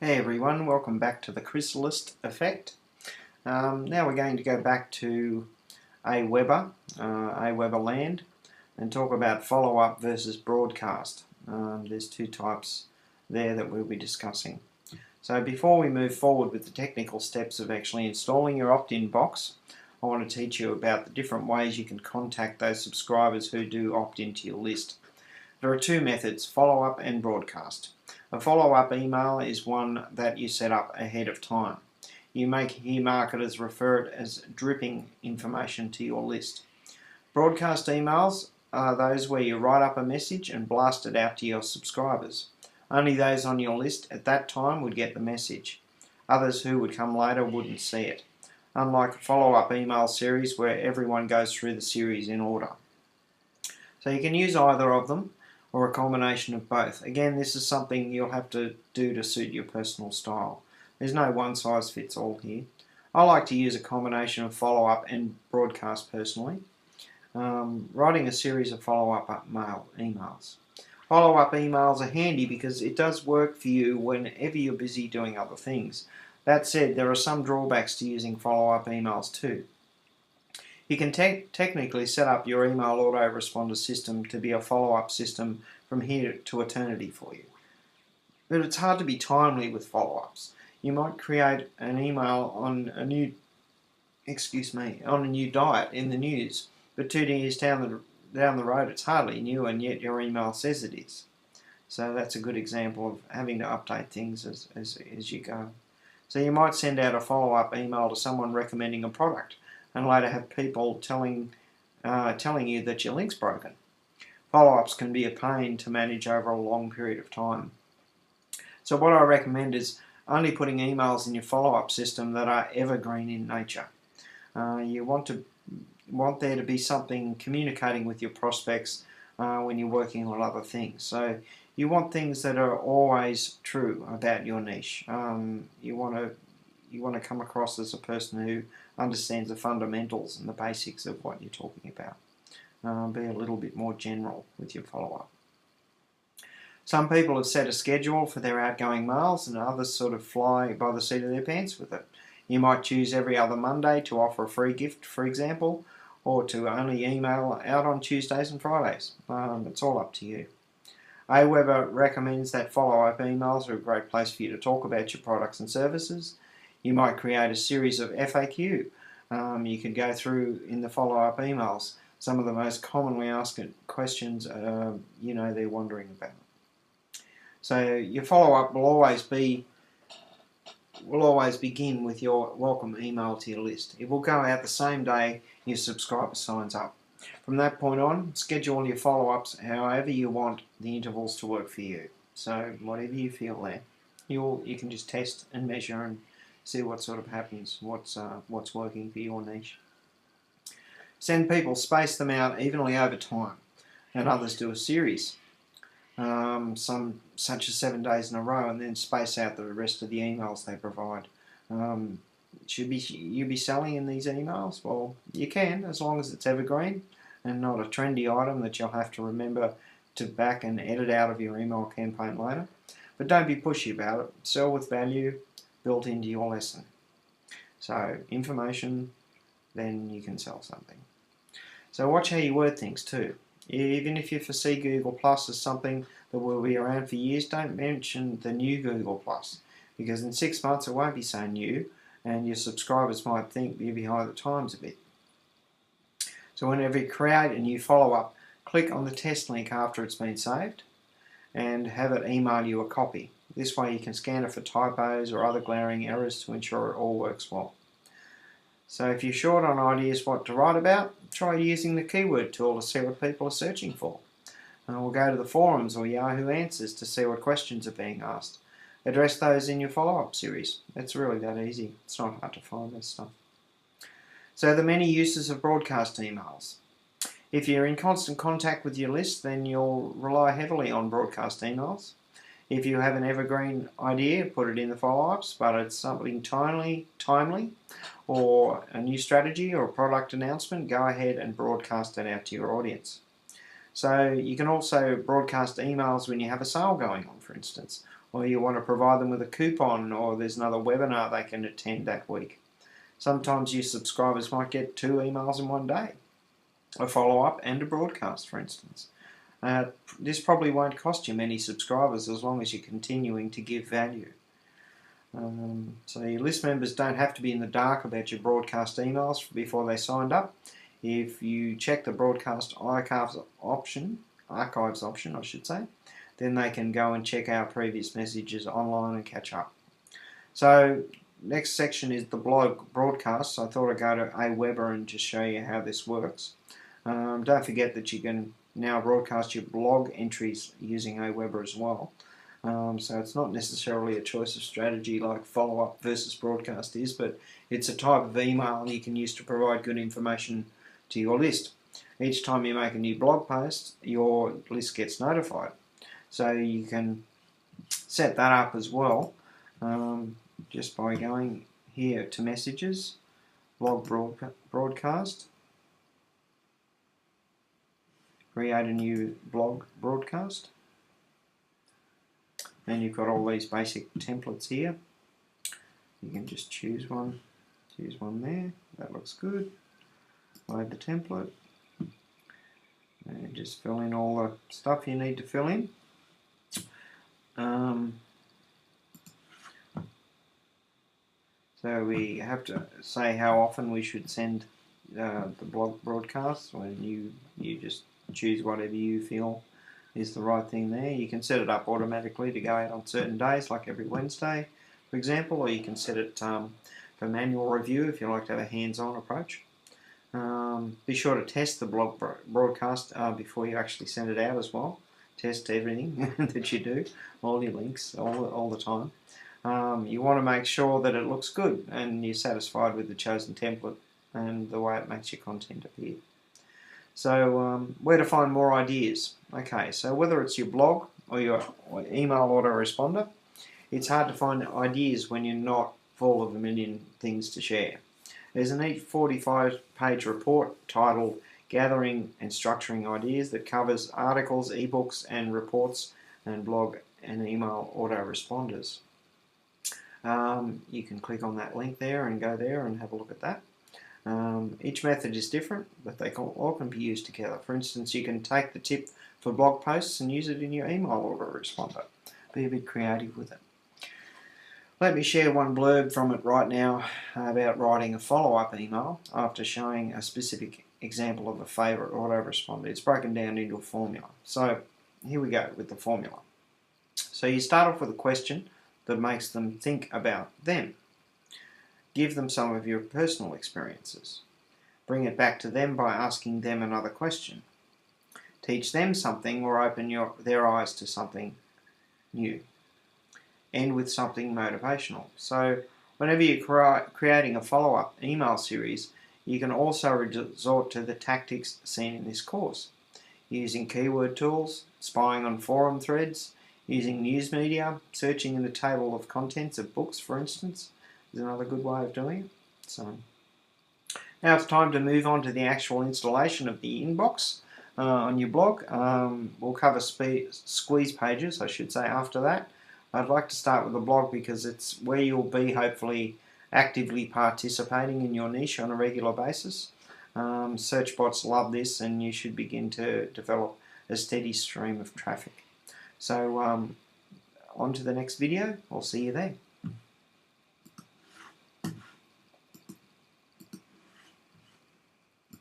Hey everyone, welcome back to the Chrysalis Effect. Now we're going to go back to Aweber land, and talk about follow-up versus broadcast. There's two types there that we'll be discussing. So before we move forward with the technical steps of actually installing your opt-in box, I want to teach you about the different ways you can contact those subscribers who do opt into your list. There are two methods, follow-up and broadcast. A follow-up email is one that you set up ahead of time. You may hear marketers refer it as dripping information to your list. Broadcast emails are those where you write up a message and blast it out to your subscribers. Only those on your list at that time would get the message. Others who would come later wouldn't see it. Unlike a follow-up email series where everyone goes through the series in order. So you can use either of them, or a combination of both. Again, this is something you'll have to do to suit your personal style. There's no one size fits all here. I like to use a combination of follow-up and broadcast personally. Writing a series of follow-up emails. Follow-up emails are handy because it does work for you whenever you're busy doing other things. That said, there are some drawbacks to using follow-up emails too. You can technically set up your email autoresponder system to be a follow-up system from here to eternity for you. But it's hard to be timely with follow-ups. You might create an email on a new diet in the news, but 2 years down the road it's hardly new, and yet your email says it is. So that's a good example of having to update things as you go. So you might send out a follow-up email to someone recommending a product, and later have people telling you that your link's broken. Follow-ups can be a pain to manage over a long period of time. So what I recommend is only putting emails in your follow-up system that are evergreen in nature. You want there to be something communicating with your prospects when you're working on other things. So you want things that are always true about your niche. You want to come across as a person who understands the fundamentals and the basics of what you're talking about. Be a little bit more general with your follow-up. Some people have set a schedule for their outgoing mails, and others sort of fly by the seat of their pants with it. You might choose every other Monday to offer a free gift, for example, or to only email out on Tuesdays and Fridays. It's all up to you. Aweber recommends that follow-up emails are a great place for you to talk about your products and services. You might create a series of FAQ. You could go through in the follow-up emails some of the most commonly asked questions they're wondering about. So your follow-up will always begin with your welcome email to your list. It will go out the same day your subscriber signs up. From that point on, schedule your follow-ups however you want the intervals to work for you. So whatever you feel there, you can just test and measure and see what sort of happens, what's working for your niche. Send people, space them out evenly over time, and others do a series, some such as 7 days in a row, and then space out the rest of the emails they provide. Should you be selling in these emails? Well, you can, as long as it's evergreen and not a trendy item that you'll have to remember to back and edit out of your email campaign later. But don't be pushy about it. Sell with value built into your lesson. So information, then you can sell something. So watch how you word things too. Even if you foresee Google Plus as something that will be around for years, don't mention the new Google Plus, because in 6 months it won't be so new, and your subscribers might think you're behind the times a bit. So whenever you create a new follow-up, click on the test link after it's been saved and have it email you a copy. This way you can scan it for typos or other glaring errors to ensure it all works well. So if you're short on ideas what to write about, try using the keyword tool to see what people are searching for. We'll go to the forums or Yahoo Answers to see what questions are being asked. Address those in your follow-up series. It's really that easy. It's not hard to find this stuff. So the many uses of broadcast emails. If you're in constant contact with your list, then you'll rely heavily on broadcast emails. If you have an evergreen idea, put it in the follow-ups, but it's something timely, or a new strategy or a product announcement, go ahead and broadcast it out to your audience. So you can also broadcast emails when you have a sale going on, for instance, or you want to provide them with a coupon, or there's another webinar they can attend that week. Sometimes your subscribers might get 2 emails in one day, a follow-up and a broadcast, for instance. This probably won't cost you many subscribers as long as you're continuing to give value. So your list members don't have to be in the dark about your broadcast emails before they signed up. If you check the broadcast archives option, I should say, then they can go and check our previous messages online and catch up. So next section is the blog broadcast. So I thought I'd go to Aweber and just show you how this works. Don't forget that you can now broadcast your blog entries using Aweber as well. So it's not necessarily a choice of strategy like follow-up versus broadcast is, but it's a type of email you can use to provide good information to your list. Each time you make a new blog post, your list gets notified. So you can set that up as well just by going here to messages, blog broadcast, create a new blog broadcast, and you've got all these basic templates here. You can just choose one there, that looks good. Load the template and just fill in all the stuff you need to fill in. So we have to say how often we should send the blog broadcasts, when you just choose whatever you feel is the right thing there. You can set it up automatically to go out on certain days, like every Wednesday, for example, or you can set it for manual review if you like to have a hands-on approach. Be sure to test the blog broadcast before you actually send it out as well. Test everything that you do, all your links, all the time. You want to make sure that it looks good and you're satisfied with the chosen template and the way it makes your content appear. So where to find more ideas? Okay, so whether it's your blog or your email autoresponder, it's hard to find ideas when you're not full of a million things to share. There's a neat 45-page report titled Gathering and Structuring Ideas that covers articles, ebooks and reports and blog and email autoresponders. You can click on that link there and go there and have a look at that. Each method is different, but they all can be used together. For instance, you can take the tip for blog posts and use it in your email autoresponder. Be a bit creative with it. Let me share one blurb from it right now about writing a follow-up email after showing a specific example of a favourite autoresponder. It's broken down into a formula. So here we go with the formula. So you start off with a question that makes them think about them. Give them some of your personal experiences. Bring it back to them by asking them another question. Teach them something or open their eyes to something new. End with something motivational. So whenever you're creating a follow-up email series, you can also resort to the tactics seen in this course. Using keyword tools, spying on forum threads, using news media, searching in the table of contents of books, for instance, is another good way of doing it. So now it's time to move on to the actual installation of the inbox on your blog. We'll cover squeeze pages, I should say, after that. I'd like to start with the blog because it's where you'll be hopefully actively participating in your niche on a regular basis. Search bots love this and you should begin to develop a steady stream of traffic. So on to the next video. I'll see you there.